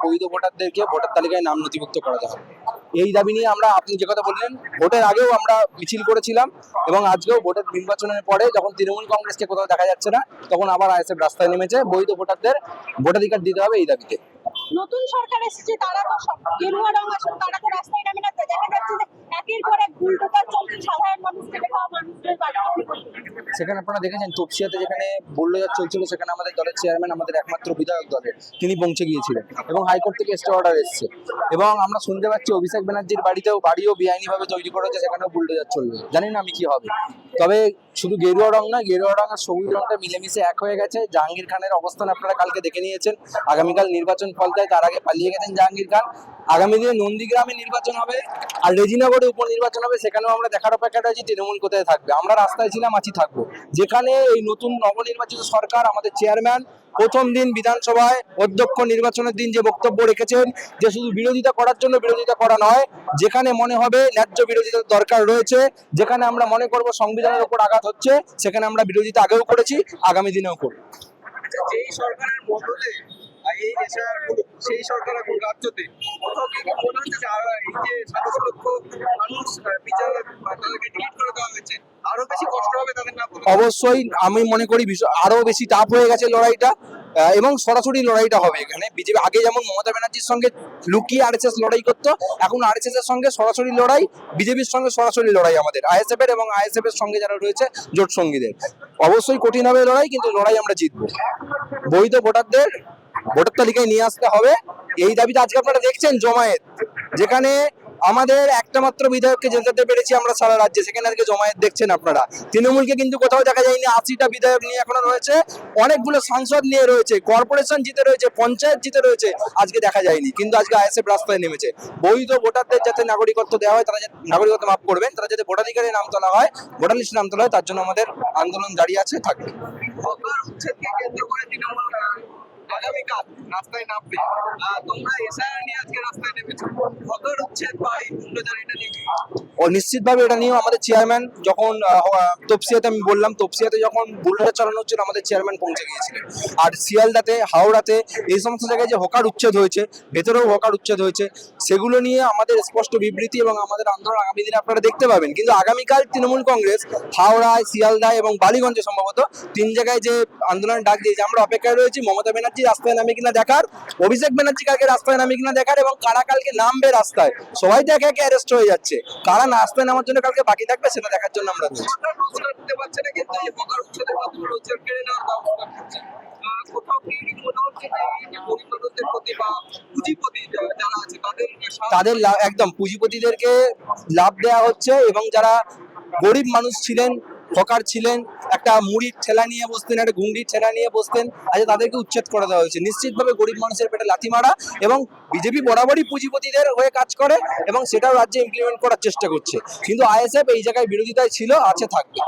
বৈধ ভোটারদেরকে ভোটার তালিকায় নাম নথিভুক্ত করাতে হবে। এই দাবি নিয়ে আমরা, আপনি যে কথা বললেন, ভোটের আগেও আমরা মিছিল করেছিলাম এবং আজকেও ভোটের নির্বাচনের পরে যখন তৃণমূল কংগ্রেসকে কোথাও দেখা যাচ্ছে না, তখন আবার আইএসএফ রাস্তায় নেমেছে বৈধ ভোটারদের ভোটাধিকার দিতে হবে এই দাবিতে। নতুন সরকার এসেছে, তারা তো সব গেরুয়া রং আসলে তারা তো রাস্তায় নামে না। দেখা যাচ্ছে যে একের পর এক বুলডোজার চলছে সাধারণ মানুষকে খাওয়া মানুষদের বাড়ি। সেখানে আপনারা দেখেছেন তপসিয়াতে যেখানে বুলডোজার চলছিল, সেখানে আমাদের দলের চেয়ারম্যান, আমাদের একমাত্র বিধায়ক দলের, তিনি পৌঁছে গিয়েছিলেন এবং হাইকোর্ট থেকে স্টে অর্ডার এসেছে। এবং আমরা শুনতে পাচ্ছি অভিষেক ব্যানার্জির বাড়িও বেআইনিভাবে তৈরি করা হচ্ছে, সেখানেও বুলডোজার চলবে। জানি না আমি কি হবে। তবে শুধু গেরুয়া রং না, গেরুয়া রং আর সবুজ রংটা মিলেমিশে এক হয়ে গেছে। জাহাঙ্গীর খানের অবস্থান আপনারা কালকে দেখে নিয়েছেন। আগামীকাল নির্বাচন ফলতায়, তার আগে পালিয়ে গেছেন জাহাঙ্গীর খান। আগামী দিনে নন্দীগ্রামে নির্বাচন হবে আর রেজিনগরে উপনির্বাচন হবে, সেখানেও আমরা দেখার অপেক্ষা রয়েছি তৃণমূল কোথায় থাকবে। আমরা রাস্তায় ছিলাম, আছি, থাকবো। যেখানে এই নতুন নবনির্বাচিত সরকার, আমাদের চেয়ারম্যান প্রথম দিন বিধানসভায় অধ্যক্ষ নির্বাচনের দিন যে বক্তব্য রেখেছেন, যে শুধু বিরোধিতা করার জন্য বিরোধিতা করা নয়, যেখানে মনে হবে ন্যায্য বিরোধিতার দরকার রয়েছে, যেখানে আমরা মনে করব সংবিধানের উপর আঘাত হচ্ছে, সেখানে আমরা বিরোধিতা আগেও করেছি, আগামী দিনেও করব। যেই সরকারের বদলে এই এশিয়ার সেই সরকার এখন রাজ্যতে কোথাও কি মনে হচ্ছে যে এই যে ৭০ লক্ষ মানুষ বিচার তাদেরকে ডিলিট করে দেওয়া হয়েছে, আরো বেশি কষ্ট হবে তাদের না? অবশ্যই আমি মনে করি আরো বেশি টাফ হয়ে গেছে লড়াইটা, এবং সরাসরি লড়াইটা হবে এখানে। বিজেপি আগে যেমন মমতা ব্যানার্জির সঙ্গে লুকিয়ে আরএসএস লড়াই করতো, এখন আরএসএস এর সঙ্গে সরাসরি লড়াই, বিজেপির সঙ্গে সরাসরি লড়াই আমাদের আইএসএফ এর, এবং আইএসএফ এর সঙ্গে যারা রয়েছে জোট সঙ্গীদের। অবশ্যই কঠিন হবে লড়াই, কিন্তু লড়াই আমরা জিতবো। বৈধ ভোটারদের ভোটার তালিকায় নিয়ে আসতে হবে, এই দাবিতে আজকে আপনারা দেখছেন জমায়েত, যেখানে আমাদের একটা মাত্র বিধায়ককে জেতাতে পেরেছি আমরা সারা রাজ্যে, সেখানে আজকে জমায়েত দেখছেন আপনারা। তৃণমূলকে কিন্তু কোথাও দেখা যায়নি। 80টা বিধায়ক নিয়ে এখনো রয়েছে, অনেকগুলো সাংসদ নিয়ে রয়েছে, কর্পোরেশন জিতে রয়েছে, পঞ্চায়েত জিতে রয়েছে, আজকে দেখা যায়নি। কিন্তু আজকে আইএসএফ রাস্তায় নেমেছে। বৈধ ভোটারদের যাতে নাগরিকত্ব দেওয়া হয়, তারা যাতে নাগরিকত্ব মাফ করবেন, তারা যাতে ভোটাধিকারে নাম তোলা হয়, ভোটার লিস্টে নাম তোলা হয়, তার জন্য আমাদের আন্দোলন জারি আছে, থাকবে। হকার উচ্ছেদকে কেন্দ্র করে তৃণমূল আগামীকাল রাস্তায় নামবে। তোমরা এসআইআর নিয়ে আজকে রাস্তায় নেমেছো, হকার উচ্ছেদ বা এই বুলডোজার এটা নিয়ে ও নিশ্চিতভাবে এটা নিয়েও আমাদের চেয়ারম্যান যখন তপসিয়াতে, আমি বললাম তপসিয়াতে যখন বুলডোজার চালানো হচ্ছিল, আমাদের চেয়ারম্যান পৌঁছে গিয়েছিলেন। আর শিয়ালদাতে, হাওড়াতে, এই সমস্ত জায়গায় যে হকার উচ্ছেদ হয়েছে, ভেতরেও হকার উচ্ছেদ হয়েছে, সেগুলো নিয়ে আমাদের স্পষ্ট বিবৃতি এবং আমাদের আন্দোলন আগামী দিনে আপনারা দেখতে পাবেন। কিন্তু আগামীকাল তৃণমূল কংগ্রেস হাওড়ায়, শিয়ালদায় এবং বালিগঞ্জে সম্ভবত 3 জায়গায় যে আন্দোলন ডাক দিয়েছে, আমরা অপেক্ষায় রয়েছি মমতা ব্যানার্জি রাস্তায় নামে কিনা দেখার, অভিষেক ব্যানার্জি কালকে রাস্তায় নামে কিনা দেখার, এবং কারা কালকে নামবে রাস্তায়। সবাই তো একে একে অ্যারেস্ট হয়ে যাচ্ছে, কারা রাস্তায় নামার জন্য কালকে বাকি থাকবে সেটা দেখার জন্য আমরা রয়েছি। রোজগার দিতে পারছে না, কিন্তু এই হকার উচ্ছেদের মাধ্যমে রোজগার কেড়ে নেওয়ার ব্যবস্থা করছে। কোথাও কি মনে হচ্ছে যে এই যে গরিব মানুষদের প্রতি বা পুঁজিপতি যারা আছে তাদের একদম পুঁজিপতিদেরকে লাভ দেওয়া হচ্ছে, এবং যারা গরিব মানুষ ছিলেন, হকার ছিলেন, একটা মুড়ির ঠেলা নিয়ে বসতেন, একটা ঘুংড়ির ঠেলা নিয়ে বসতেন, আজ তাদেরকে উচ্ছেদ করে দেওয়া হয়েছে। নিশ্চিতভাবে গরিব মানুষের পেটে লাথি মারা, এবং বিজেপি বরাবরই পুঁজিপতিদের হয়ে কাজ করে এবং সেটাও রাজ্যে ইমপ্লিমেন্ট করার চেষ্টা করছে। কিন্তু আইএসএফ এই জায়গায় বিরোধিতায় ছিল, আছে, থাকবে।